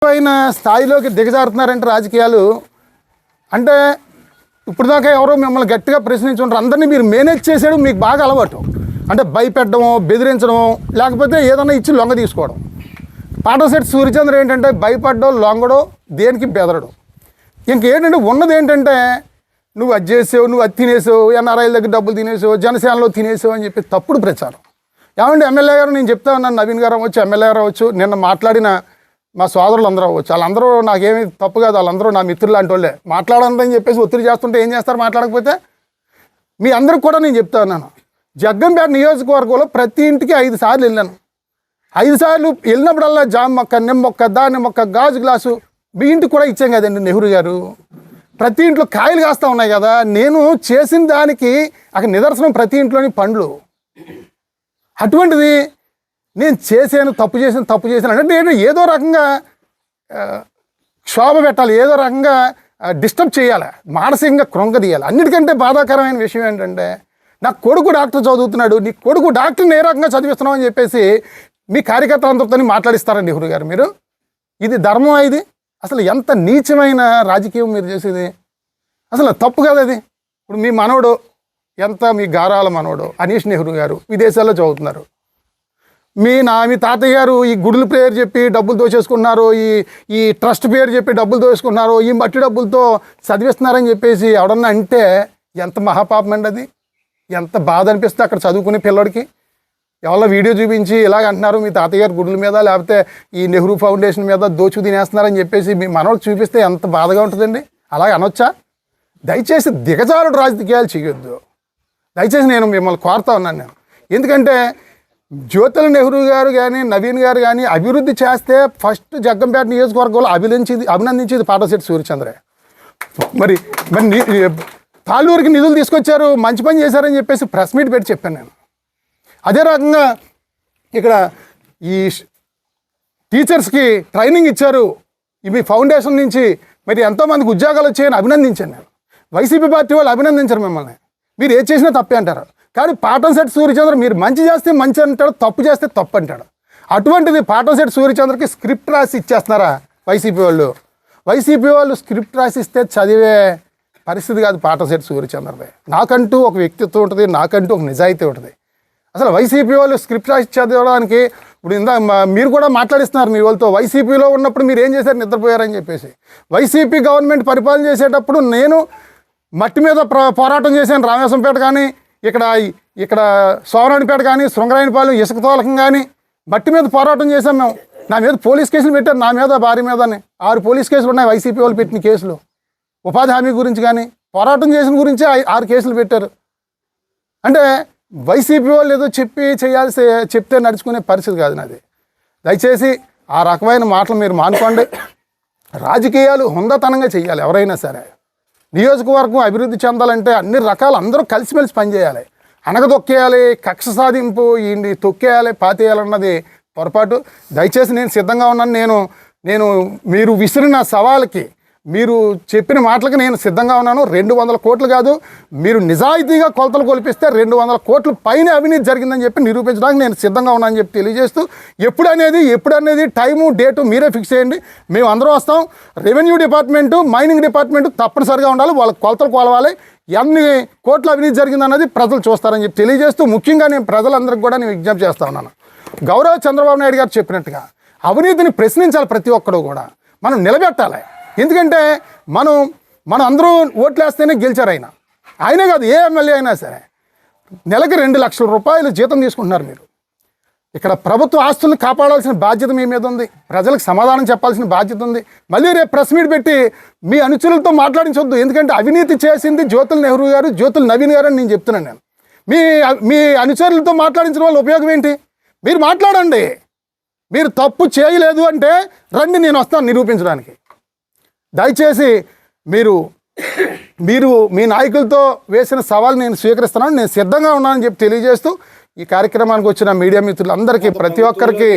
అయిన స్థాయిలోకి దిగజారుతున్నారంటే రాజకీయాలు అంటే ఇప్పుడు దాకా ఎవరో మిమ్మల్ని గట్టిగా ప్రశ్నించుంటారు. అందరినీ మీరు మేనేజ్ చేసేయడం మీకు బాగా అలవాటు. అంటే భయపెట్టడమో బెదిరించడమో లేకపోతే ఏదైనా ఇచ్చి లొంగ తీసుకోవడం. పాటశెట్టి సూర్యచంద్ర ఏంటంటే భయపడ్డం, లొంగడం, దేనికి బెదరడం. ఇంకేంటంటే ఉన్నది ఏంటంటే నువ్వు అది చేసావు, నువ్వు అది తినేసావు, ఎన్ఆర్ఐల దగ్గర డబ్బులు తినేసావు, జనసేనలో తినేసావు అని చెప్పి తప్పుడు ప్రచారం. ఏమంటే ఎమ్మెల్యే గారు నేను చెప్తా ఉన్నాను, నవీన్ గారు అవ్వచ్చు, ఎమ్మెల్యే గారు అవ్వచ్చు, నిన్న మాట్లాడిన మా సోదరులు అందరూ అవ్వచ్చు, వాళ్ళందరూ నాకేమీ తప్పు కాదు, వాళ్ళందరూ నా మిత్రులు లాంటి వాళ్ళే. మాట్లాడాలని చెప్పేసి ఒత్తిడి చేస్తుంటే ఏం చేస్తారు? మాట్లాడకపోతే మీ అందరికి కూడా నేను చెప్తా ఉన్నాను, జగ్గంపేట నియోజకవర్గంలో ప్రతి ఇంటికి 5 సార్లు వెళ్ళాను. 5 సార్లు వెళ్ళినప్పుడల్లా జామ మొక్క, నిమ్మ మొక్క, దాని మొక్క, గాజు గ్లాసు మీ ఇంటికి కూడా ఇచ్చాం కదండి నెహ్రూ గారు. ప్రతి ఇంట్లో కాయలు కాస్తూ ఉన్నాయి కదా. నేను చేసిన దానికి అక్కడ నిదర్శనం ప్రతి ఇంట్లోని పండ్లు. అటువంటిది నేను చేశాను, తప్పు చేశాను అంటే నేను ఏదో రకంగా క్షోభ పెట్టాలి, ఏదో రకంగా డిస్టర్బ్ చేయాలి, మానసికంగా కృంగదీయాలి. అన్నిటికంటే బాధాకరమైన విషయం ఏంటంటే నా కొడుకు డాక్టర్ చదువుతున్నాడు, నీ కొడుకు డాక్టర్ని ఏ రకంగా చదివిస్తున్నావు అని చెప్పేసి మీ కార్యకర్తలందరితో మాట్లాడిస్తారండి నెహ్రూ గారు. మీరు ఇది ధర్మం? ఇది అసలు ఎంత నీచమైన రాజకీయం మీరు చేసేది. అసలు తప్పు కదా అది. ఇప్పుడు మీ మనవడు మీ గారాల మనవడు అనీష్ నెహ్రూ గారు విదేశాల్లో చదువుతున్నారు. మీ తాతయ్య గారు ఈ గుడులు పేరు చెప్పి డబ్బులు దోచేసుకున్నారు, ఈ ట్రస్ట్ పేరు చెప్పి డబ్బులు దోచుకున్నారు, ఈ మట్టి డబ్బులతో చదివిస్తున్నారని చెప్పేసి ఎవడన్నా అంటే ఎంత మహాపాపం అండి అది. ఎంత బాధ అనిపిస్తుంది అక్కడ చదువుకునే పిల్లడికి. ఎవరో వీడియో చూపించి ఇలాగ అంటున్నారు మీ తాతయ్య గారు గుడుల మీద లేకపోతే ఈ నెహ్రూ ఫౌండేషన్ మీద దోచుకు తినేస్తున్నారని చెప్పేసి మీ మనవాళ్ళకి చూపిస్తే ఎంత బాధగా ఉంటుందండి. అలాగే అనొచ్చా? దయచేసి దిగజారుడు రాజకీయాలు చేయొద్దు. దయచేసి నేను మిమ్మల్ని కోరుతా ఉన్నాను నేను. ఎందుకంటే జ్యోతుల నెహ్రూ గారు కానీ నవీన్ గారు కానీ అభివృద్ధి చేస్తే ఫస్ట్ జగ్గంపేట నియోజకవర్గంలో అభినందించేది పాటశెట్టి సూర్యచంద్రే. మరి తాళ్ళూరుకి నిధులు తీసుకొచ్చారు, మంచి పని చేశారని చెప్పేసి ప్రెస్ మీట్ పెట్టి చెప్పాను నేను. అదే రకంగా ఇక్కడ ఈ టీచర్స్కి ట్రైనింగ్ ఇచ్చారు మీ ఫౌండేషన్ నుంచి, మరి ఎంతోమందికి ఉద్యోగాలు వచ్చాయని అభినందించాను నేను. వైసీపీ పార్టీ వాళ్ళు అభినందించారు మిమ్మల్ని. మీరు ఏది చేసినా తప్పే అంటారు. కానీ పాటంశెట్టి సూర్యచంద్ర మీరు మంచి చేస్తే మంచి అంటాడు, తప్పు చేస్తే తప్పు అంటాడు. అటువంటిది పాటంశెట్టి సూర్యచంద్రకి స్క్రిప్ట్ రాసి ఇచ్చేస్తున్నారా వైసీపీ వాళ్ళు? వైసీపీ వాళ్ళు స్క్రిప్ట్ రాసి ఇస్తే చదివే పరిస్థితి కాదు పాటంశెట్టి సూర్యచంద్రది. నాకంటూ ఒక వ్యక్తిత్వం ఉంటుంది, నాకంటూ ఒక నిజాయితీ ఉంటుంది. అసలు వైసీపీ వాళ్ళు స్క్రిప్ట్ రాసి చదవడానికి ఇప్పుడు మీరు కూడా మాట్లాడిస్తున్నారు మీ వాళ్ళతో. వైసీపీలో ఉన్నప్పుడు మీరు ఏం చేశారు? నిద్రపోయారని చెప్పేసి. వైసీపీ గవర్నమెంట్ పరిపాలన చేసేటప్పుడు నేను మట్టి మీద పోరాటం చేశాను. రామేశ్వరంపేట కానీ ఇక్కడ సోమరాణిపేట కానీ శృంగరాయనిపాలెం ఇసుక తోలకం కానీ మట్టి మీద పోరాటం చేశాం మేము. నా మీద పోలీస్ కేసులు పెట్టారు, నా మీద భార్య మీదని 6 పోలీస్ కేసులు ఉన్నాయి వైసీపీ వాళ్ళు పెట్టిన కేసులు. ఉపాధి హామీ గురించి కానీ పోరాటం చేసిన గురించి 6 కేసులు పెట్టారు. అంటే వైసీపీ వాళ్ళు ఏదో చెప్తే నడుచుకునే పరిస్థితి కాదు నాది. దయచేసి ఆ రకమైన మాటలు మీరు మానుకోండి. రాజకీయాలు హుందాతనంగా చేయాలి ఎవరైనా సరే. నియోజకవర్గం అభివృద్ధి చెందాలంటే అన్ని రకాలు అందరూ కలిసిమెలిసి పనిచేయాలి. అనగదొక్కేయాలి, కక్ష సాధింపు ఈ తొక్కేయాలి, పాతేయాలన్నది పొరపాటు. దయచేసి నేను సిద్ధంగా ఉన్నాను. నేను మీరు విసిరిన సవాల్కి, మీరు చెప్పిన మాటలకి నేను సిద్ధంగా ఉన్నాను. 200 కోట్లు కాదు, మీరు నిజాయితీగా కొలతలు కొలిపిస్తే 200 కోట్ల పైన అవినీతి జరిగిందని చెప్పి నిరూపించడానికి నేను సిద్ధంగా ఉన్నానని చెప్పి తెలియజేస్తూ, ఎప్పుడనేది టైము డేటు మీరే ఫిక్స్ చేయండి. మేము అందరం వస్తాం. రెవెన్యూ డిపార్ట్మెంటు, మైనింగ్ డిపార్ట్మెంటు తప్పనిసరిగా ఉండాలి. వాళ్ళకి కొలతలు కొలవాలి. ఎన్ని కోట్ల అవినీతి జరిగిందన్నది ప్రజలు చూస్తారని చెప్పి తెలియజేస్తూ, ముఖ్యంగా నేను ప్రజలందరికీ కూడా నేను విజ్ఞప్తి చేస్తా ఉన్నాను. గౌరవ చంద్రబాబు నాయుడు గారు చెప్పినట్టుగా అవినీతిని ప్రశ్నించాలి. ప్రతి ఒక్కరు కూడా మనం నిలబెట్టాలి. ఎందుకంటే మనం అందరూ ఓట్లేస్తేనే గెలిచారు ఆయనే కాదు, ఏ ఎమ్మెల్యే అయినా సరే. నెలకి 2 లక్షల రూపాయలు జీతం తీసుకుంటున్నారు మీరు. ఇక్కడ ప్రభుత్వ ఆస్తులను కాపాడాల్సిన బాధ్యత మీ మీద ఉంది. ప్రజలకు సమాధానం చెప్పాల్సిన బాధ్యత ఉంది. మళ్ళీ రేపు ప్రెస్ మీట్ పెట్టి మీ అనుచరులతో మాట్లాడించొద్దు. ఎందుకంటే అవినీతి చేసింది జ్యోతుల నెహ్రూ గారు, జ్యోతుల నవీన్ గారు అని నేను చెప్తున్నాను. నేను మీ అనుచరులతో మాట్లాడించడం వల్ల ఉపయోగం ఏంటి? మీరు మాట్లాడండి. మీరు తప్పు చేయలేదు అంటే రండి, నేను వస్తాను నిరూపించడానికి. దయచేసి మీరు మీ నాయకులతో వేసిన సవాల్ నేను స్వీకరిస్తున్నాను. నేను సిద్ధంగా ఉన్నానని చెప్పి తెలియజేస్తూ ఈ కార్యక్రమానికి వచ్చిన మీడియా మిత్రులందరికీ ప్రతి ఒక్కరికి